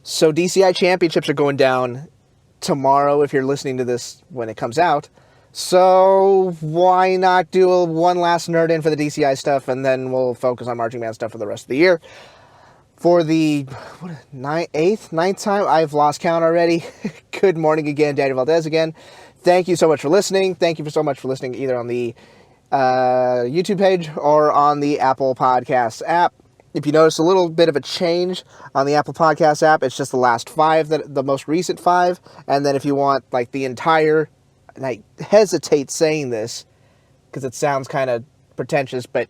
So DCI Championships are going down tomorrow if you're listening to this when it comes out. So why not do one last nerd in for the DCI stuff, and then we'll focus on marching band stuff for the rest of the year. For the ninth time, I've lost count already. Good morning again, Daniel Valdez again. Thank you so much for listening. Thank you so much for listening either on the YouTube page or on the Apple Podcasts app. If you notice a little bit of a change on the Apple Podcasts app, it's just the last five, the most recent five. And then if you want like the entire, and I hesitate saying this because it sounds kind of pretentious, but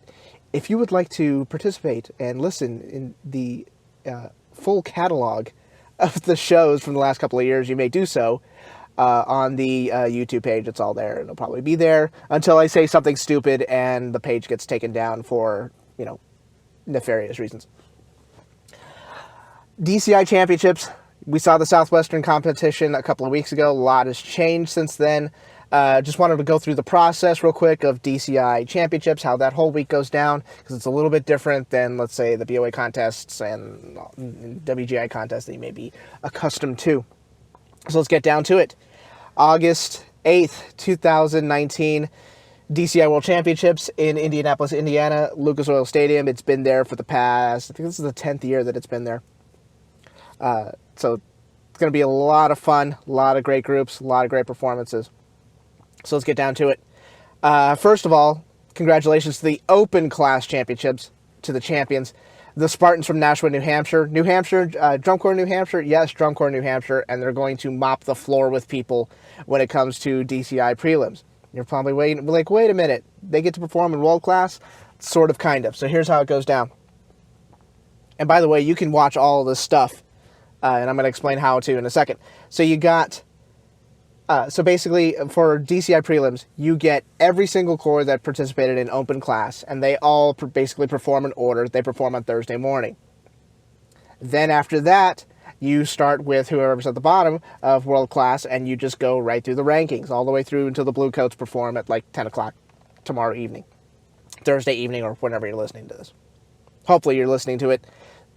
if you would like to participate and listen in the full catalog of the shows from the last couple of years, you may do so on the YouTube page. It's all there. It'll probably be there until I say something stupid and the page gets taken down for, nefarious reasons. DCI Championships. We saw the Southwestern competition a couple of weeks ago. A lot has changed since then. Just wanted to go through the process real quick of DCI Championships, how that whole week goes down, because it's a little bit different than, let's say, the BOA contests and WGI contests that you may be accustomed to. So let's get down to it. August 8th, 2019, DCI World Championships in Indianapolis, Indiana, Lucas Oil Stadium. It's been there for the past, I think this is the 10th year that it's been there. So it's going to be a lot of fun, a lot of great groups, a lot of great performances. So let's get down to it. First of all, congratulations to the Open Class Championships, to the champions. The Spartans from Nashua, New Hampshire. Drum Corps, New Hampshire. Yes, Drum Corps, New Hampshire. And they're going to mop the floor with people when it comes to DCI Prelims. You're probably wait a minute. They get to perform in World Class? Sort of, kind of. So here's how it goes down. And by the way, you can watch all of this stuff. And I'm going to explain how to in a second. So you got... So basically, for DCI Prelims, you get every single corps that participated in Open Class, and they all basically perform in order. They perform on Thursday morning. Then after that, you start with whoever's at the bottom of World Class, and you just go right through the rankings, all the way through until the Blue Coats perform at like 10 o'clock tomorrow evening, Thursday evening, or whenever you're listening to this. Hopefully you're listening to it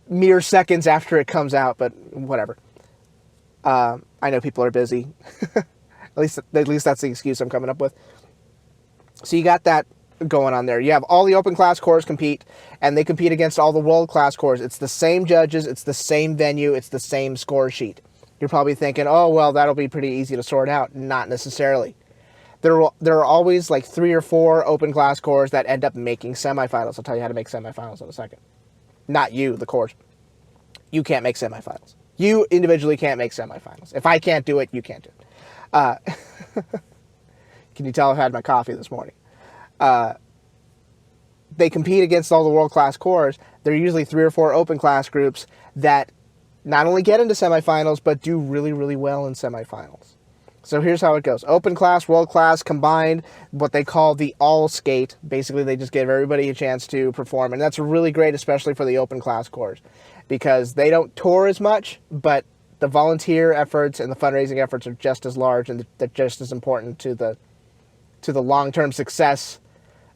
mere seconds after it comes out, but whatever. I know people are busy. At least that's the excuse I'm coming up with. So you got that going on there. You have all the Open Class corps compete, and they compete against all the World Class corps. It's the same judges, it's the same venue, it's the same score sheet. You're probably thinking, oh, well, that'll be pretty easy to sort out. Not necessarily. There are always like 3 or 4 Open Class corps that end up making semifinals. I'll tell you how to make semifinals in a second. Not you, the corps. You can't make semifinals. You individually can't make semifinals. If I can't do it, you can't do it. Can you tell I've had my coffee this morning? They compete against all the world-class corps. They're usually 3 or 4 open class groups that not only get into semifinals, but do really, really well in semifinals. So here's how it goes. Open class, world class combined, what they call the all skate. Basically, they just give everybody a chance to perform. And that's really great, especially for the open class corps, because they don't tour as much, but the volunteer efforts and the fundraising efforts are just as large, and they're just as important to the long-term success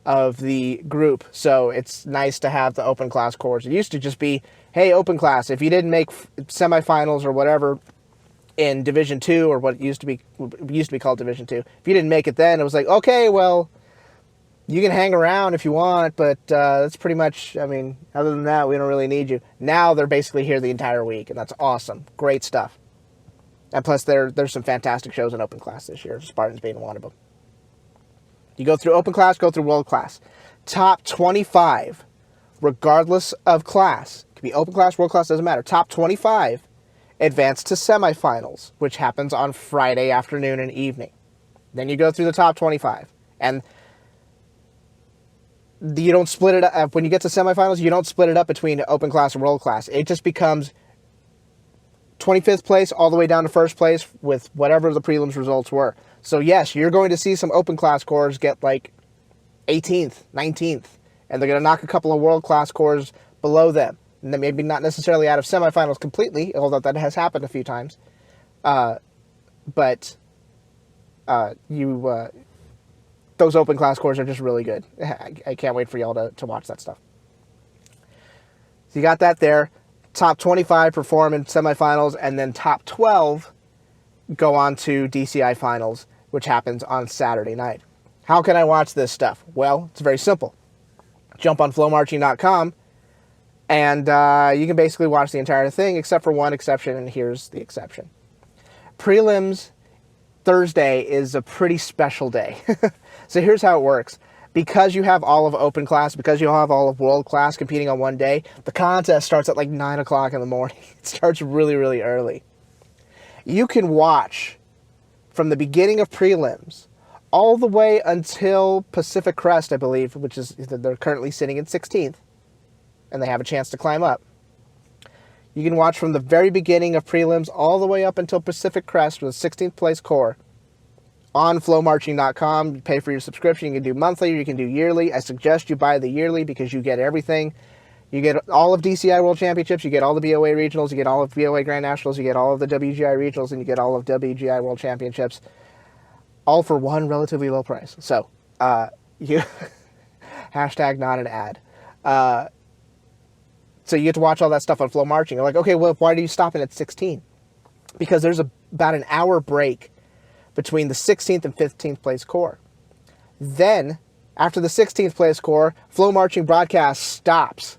of the group. So it's nice to have the open class corps. It used to just be, hey, open class, if you didn't make semifinals or whatever in Division 2, or what used to be called Division 2, if you didn't make it then, it was like, okay, well, you can hang around if you want, but that's pretty much, other than that, we don't really need you. Now they're basically here the entire week, and that's awesome. Great stuff. And plus, there's some fantastic shows in Open Class this year, Spartans being one of them. You go through Open Class, go through World Class. Top 25, regardless of class. It could be Open Class, World Class, doesn't matter. Top 25 advance to semifinals, which happens on Friday afternoon and evening. Then you go through the top 25, and you don't split it up. When you get to semifinals, you don't split it up between Open Class and World Class. It just becomes 25th place all the way down to first place with whatever the prelims results were. So yes, you're going to see some Open Class corps get like 18th, 19th, and they're going to knock a couple of World Class corps below them. And then maybe not necessarily out of semifinals completely, although that has happened a few times. But those Open Class corps are just really good. I can't wait for y'all to watch that stuff. So you got that there. top 25 perform in semifinals, and then top 12 go on to DCI Finals, which happens on Saturday night. How can I watch this stuff? Well, it's very simple. Jump on flowmarching.com, and you can basically watch the entire thing, except for one exception, and here's the exception. Prelims Thursday is a pretty special day. So here's how it works. Because you have all of open class, because you have all of world class competing on one day, the contest starts at like 9 o'clock in the morning. It starts really, really early. You can watch from the beginning of prelims all the way until Pacific Crest, I believe, which is, they're currently sitting in 16th, and they have a chance to climb up. You can watch from the very beginning of prelims all the way up until Pacific Crest with a 16th place core on flowmarching.com. You pay for your subscription. You can do monthly or you can do yearly. I suggest you buy the yearly because you get everything. You get all of DCI World Championships, you get all the BOA Regionals, you get all of BOA Grand Nationals, you get all of the WGI Regionals, and you get all of WGI World Championships, all for one relatively low price. So, you hashtag not an ad. So you get to watch all that stuff on Flow Marching. You're like, okay, well, why are you stopping at 16? Because there's about an hour break between the 16th and 15th place core. Then, after the 16th place core, Flow Marching broadcast stops.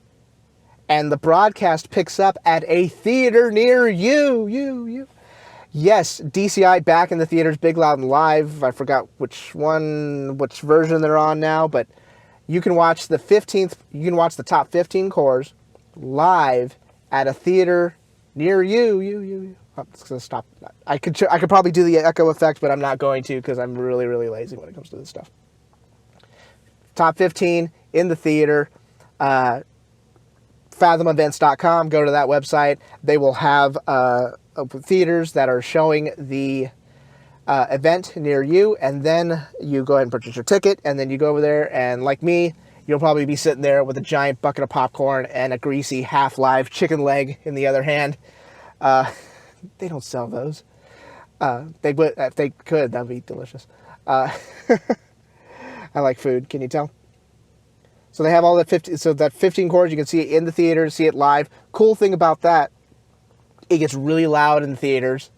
And the broadcast picks up at a theater near you. Yes, DCI back in the theaters, Big, Loud, and Live. I forgot which version they're on now, but you can watch the top 15 cores live at a theater near you. I'm just gonna stop. I could probably do the echo effect, but I'm not going to because I'm really, really lazy when it comes to this stuff. Top 15 in the theater. fathomevents.com. Go to that website. They will have theaters that are showing the event near you, and then you go ahead and purchase your ticket, and then you go over there, and like me, you'll probably be sitting there with a giant bucket of popcorn and a greasy half-live chicken leg in the other hand. They don't sell those. They would, if they could, that'd be delicious. I like food, can you tell? So they have all that 15 cores, you can see it in the theater, see it live. Cool thing about that, it gets really loud in the theaters,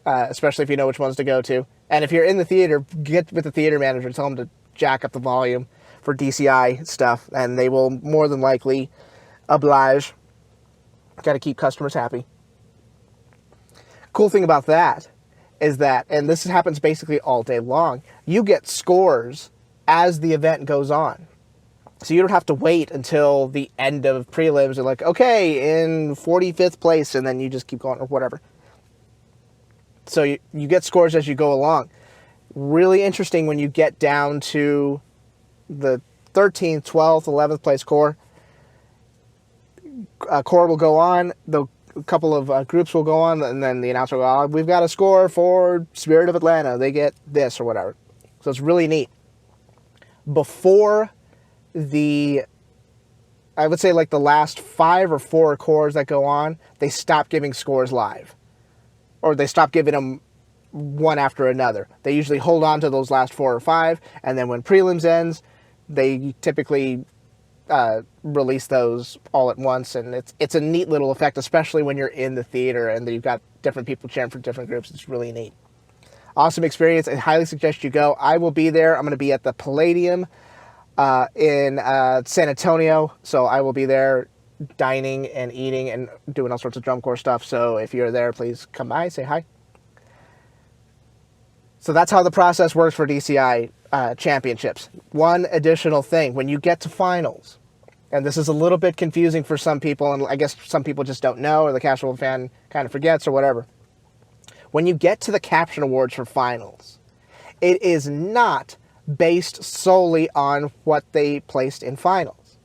especially if you know which ones to go to. And if you're in the theater, get with the theater manager, tell them to jack up the volume for DCI stuff, and they will more than likely oblige. Got to keep customers happy. Cool thing about that is that, and this happens basically all day long, you get scores as the event goes on. So you don't have to wait until the end of prelims. You're like, okay, in 45th place, and then you just keep going or whatever. So you get scores as you go along. Really interesting when you get down to the 13th, 12th, 11th place core. A core will go on, a couple of groups will go on, and then the announcer will go, we've got a score for Spirit of Atlanta. They get this or whatever. So it's really neat. Before I would say like the last 5 or 4 cores that go on, they stop giving scores live. Or they stop giving them one after another. They usually hold on to those last 4 or 5, and then when prelims ends, they typically release those all at once, and it's a neat little effect, especially when you're in the theater and you've got different people cheering for different groups. It's really neat. Awesome experience. I highly suggest you go. I will be there. I'm going to be at the Palladium in San Antonio, so I will be there dining and eating and doing all sorts of drum corps stuff. So if you're there, please come by, say hi. So that's how the process works for DCI championships. One additional thing, when you get to finals, and this is a little bit confusing for some people, and I guess some people just don't know, or the casual fan kind of forgets or whatever. When you get to the caption awards for finals, it is not based solely on what they placed in finals.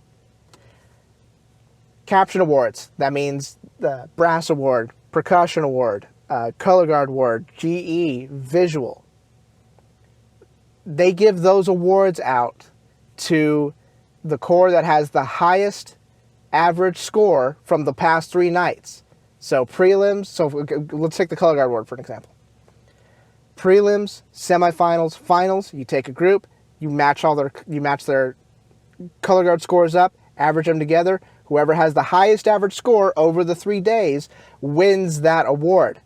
Caption awards, that means the brass award, percussion award, color guard award, GE, visual. They give those awards out to the corps that has the highest average score from the past 3 nights. So prelims, so let's take the color guard award for an example. Prelims, semifinals, finals, you take a group, you match their color guard scores up, average them together. Whoever has the highest average score over the 3 days wins that award.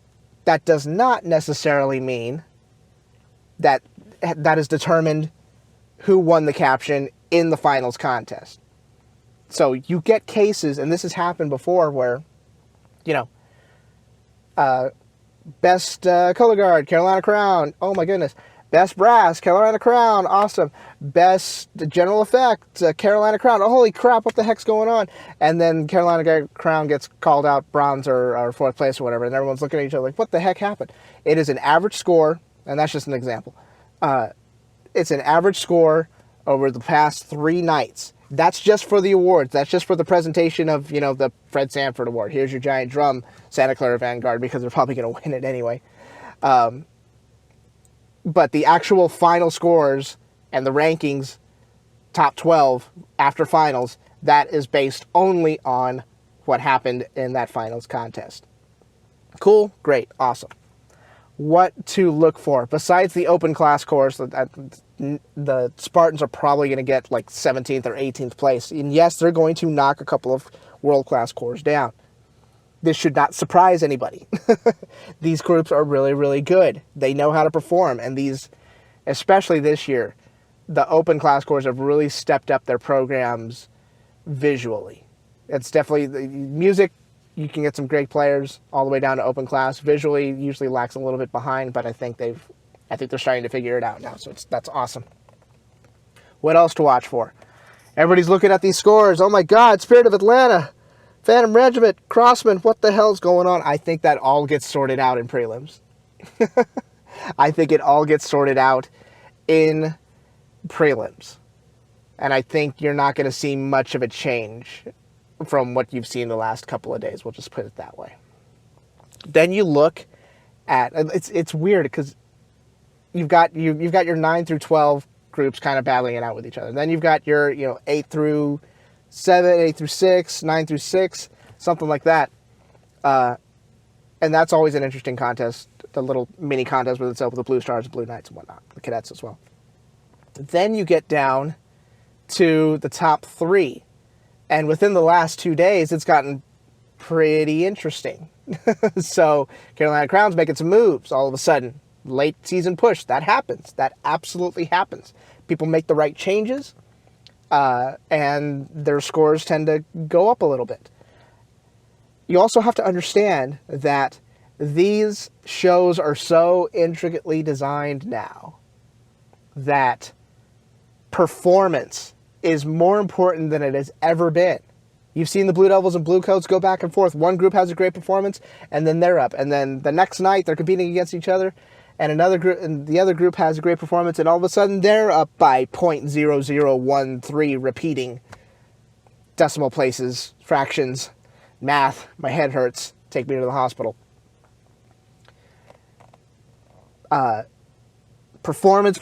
That does not necessarily mean that that is determined who won the caption in the finals contest. So you get cases, and this has happened before, where, you know, best color guard, Carolina Crown, oh my goodness. Best brass, Carolina Crown, awesome. Best general effect, Carolina Crown, oh holy crap, what the heck's going on? And then Carolina Crown gets called out bronze or fourth place or whatever, and everyone's looking at each other like, what the heck happened? It is an average score, and that's just an example. It's an average score over the past 3 nights. That's just for the awards. That's just for the presentation of, you know, the Fred Sanford Award. Here's your giant drum, Santa Clara Vanguard, because they're probably going to win it anyway. But the actual final scores and the rankings, top 12 after finals, that is based only on what happened in that finals contest. Cool, great, awesome. What to look for besides the open class course? The Spartans are probably going to get like 17th or 18th place, and yes, they're going to knock a couple of world class cores down. This should not surprise anybody. These groups are really, really good. They know how to perform, and these, especially this year, the open class cores have really stepped up their programs visually. It's definitely the music. You can get some great players all the way down to open class. Visually, usually lacks a little bit behind, but I think they're starting to figure it out now. So that's awesome. What else to watch for? Everybody's looking at these scores. Oh my God, Spirit of Atlanta, Phantom Regiment, Crossman. What the hell's going on? I think that all gets sorted out in prelims. I think it all gets sorted out in prelims, and I think you're not going to see much of a change from what you've seen the last couple of days. We'll just put it that way. Then you look at, it's weird because you've got your 9 through 12 groups kind of battling it out with each other. Then you've got your 8 through 7, 8 through 6, 9 through 6, something like that. And that's always an interesting contest, the little mini contest with itself with the Blue Stars, Blue Knights, and whatnot, the cadets as well. Then you get down to the top 3. And within the last 2 days, it's gotten pretty interesting. So Carolina Crown's making some moves all of a sudden. Late season push. That happens. That absolutely happens. People make the right changes, and their scores tend to go up a little bit. You also have to understand that these shows are so intricately designed now that performance is more important than it has ever been. You've seen the Blue Devils and Blue Coats go back and forth. One group has a great performance, and then they're up. And then the next night, they're competing against each other, and the other group has a great performance, and all of a sudden, they're up by 0.0013, repeating decimal places, fractions, math. My head hurts. Take me to the hospital. Performance.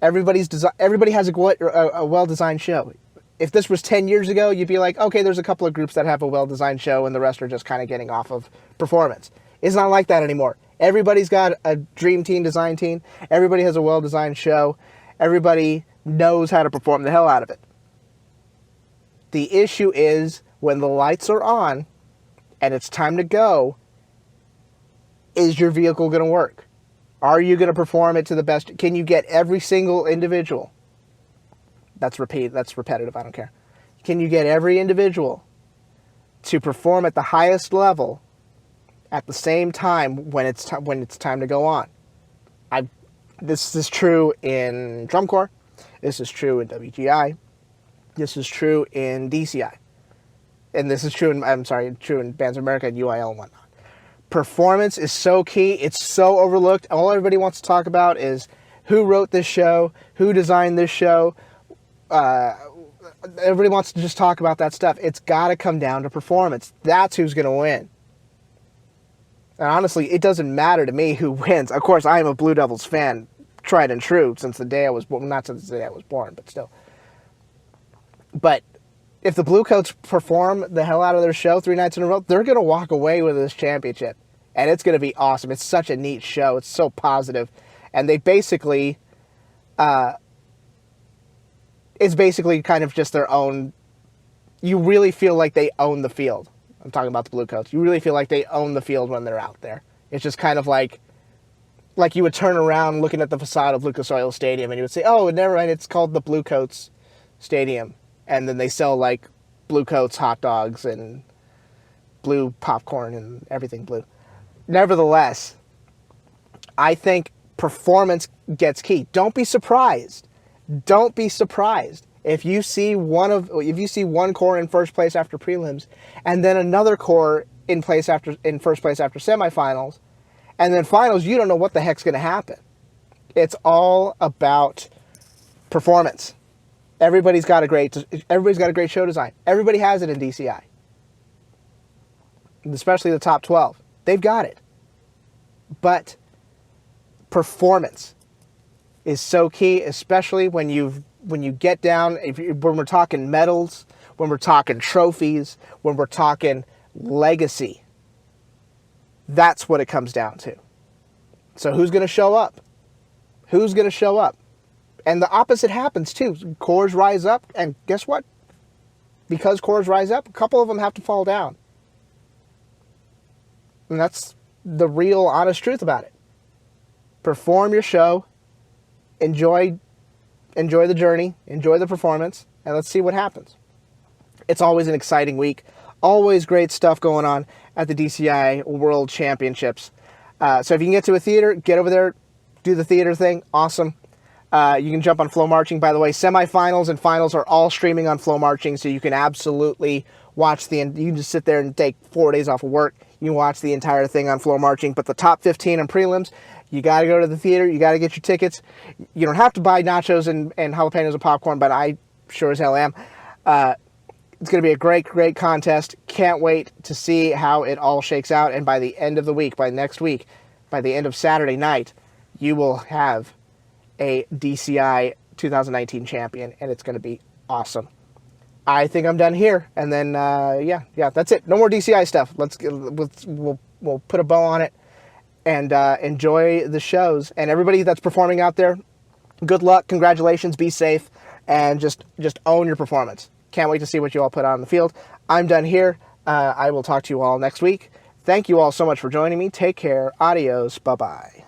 Everybody has a well-designed show. If this was 10 years ago, you'd be like, okay, there's a couple of groups that have a well-designed show and the rest are just kind of getting off of performance. It's not like that anymore. Everybody's got a dream team, design team. Everybody has a well-designed show. Everybody knows how to perform the hell out of it. The issue is when the lights are on and it's time to go, is your vehicle going to work? Are you going to perform it to the best? Can you get every single individual? That's repetitive. I don't care. Can you get every individual to perform at the highest level at the same time when it's time to go on? This is true in drum corps. This is true in WGI. This is true in DCI, and this is true in true in Bands of America and UIL and whatnot. Performance is so key. It's so overlooked. All everybody wants to talk about is who wrote this show, who designed this show. Everybody wants to just talk about that stuff. It's got to come down to performance. That's who's going to win. And honestly, it doesn't matter to me who wins. Of course, I am a Blue Devils fan, tried and true, since the day I was born. Not since the day I was born, but still. But if the Blue Coats perform the hell out of their show 3 nights in a row, they're going to walk away with this championship. And it's going to be awesome. It's such a neat show. It's so positive. And they basically... it's basically kind of just their own you really feel like they own the field. I'm talking about the Blue Coats. You really feel like they own the field when they're out there. It's just kind of like you would turn around looking at the facade of Lucas Oil Stadium and you would say, oh, never mind, it's called the Blue Coats Stadium. And then they sell like Blue Coats hot dogs and blue popcorn and everything blue. Nevertheless, I think performance gets key. Don't be surprised. Don't be surprised if you see one corps in first place after prelims, and then another corps in first place after semifinals, and then finals. You don't know what the heck's going to happen. It's all about performance. Everybody's got a great show design. Everybody has it in DCI, especially the top 12. They've got it, but performance is so key, especially when you get down, when we're talking medals, when we're talking trophies, when we're talking legacy. That's what it comes down to. So who's going to show up? Who's going to show up? And the opposite happens too. Corps rise up, and guess what? Because corps rise up, a couple of them have to fall down. And that's the real honest truth about it. Perform your show, enjoy the journey, enjoy the performance, and let's see what happens. It's always an exciting week. Always great stuff going on at the DCI World Championships. So if you can get to a theater, get over there, do the theater thing. Awesome. You can jump on Flow Marching. By the way, semifinals and finals are all streaming on Flow Marching, so you can absolutely watch you can just sit there and take 4 days off of work. You can watch the entire thing on Flow Marching. But the top 15 in prelims, you got to go to the theater. You got to get your tickets. You don't have to buy nachos and jalapenos and popcorn, but I sure as hell am. It's going to be a great, great contest. Can't wait to see how it all shakes out. And by the end of the week, by next week, by the end of Saturday night, you will have a DCI 2019 champion, and it's going to be awesome. I think I'm done here, and then yeah, that's it. No more DCI stuff. We'll put a bow on it and enjoy the shows. And everybody that's performing out there, good luck, congratulations, be safe, and just own your performance. Can't wait to see what you all put on the field. I'm done here. I will talk to you all next week. Thank you all so much for joining me. Take care. Adios. Bye-bye.